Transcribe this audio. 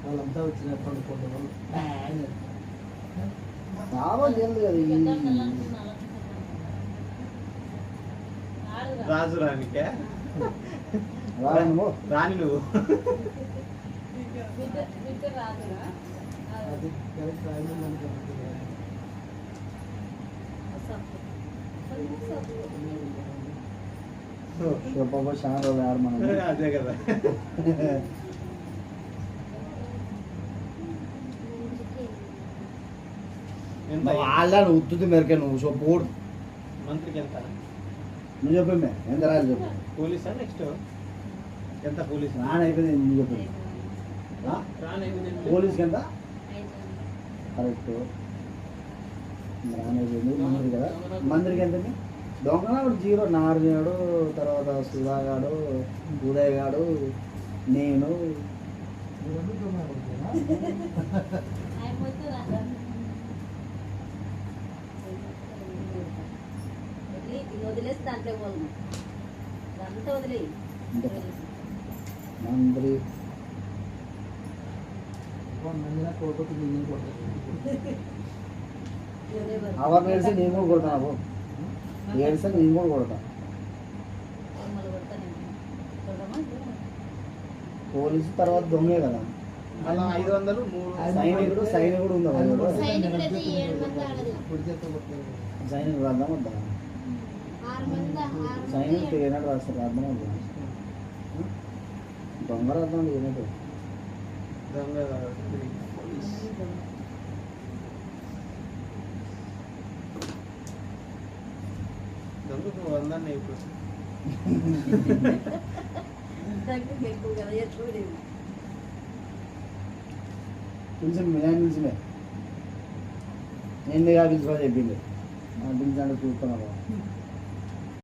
వాళ్ళంతా వచ్చినప్పుడు రావాలి కదా రాజు రానికే రాని నువ్వు చాలా రోజులు ఆడు మనం అదే కదా వాళ్ళ ఉత్తుది మేరకే నువ్వు చెప్పకూడదు మంత్రికి ఎంత నువ్వు చెప్పే ఎంత రాదు చెప్పు పోలీసా నెక్స్ట్ ఎంత పోలీస్ రాని అయిపోయింది నువ్వు చెప్పు పోలీస్కి ఎంత కరెక్ట్ రాని అయిపోయింది మంత్రి కదా మంత్రికి ఎంత దొంగనాడు జీరో నార్జునుడు తర్వాత సుధాగాడు ఉదయ్ గాడు నేను వదిలేసి దాంట్లో పోదు అంతా వదిలే మంత్రి అవర్ ఏడిస్తే నేను కూడా కొడతాను ఏడిస్తే నేను కూడా కొడతా పోలీసు తర్వాత దొంగే కదా అలా 500 సైనికుడు ఉందా సైనికుడు అర్థం వద్దా సైనికుడు ఏనాడు రాస్తారు అర్థం వద్దా దొంగ అర్థం ఏనాడు దొంగకు 100 ఇప్పుడు ఎక్కువ కదా ఎప్పుడు పిలిచి నేను పిలిచినే నేను పిలుచుకొని చెప్పింది పిలిచాడు చూస్తున్నాను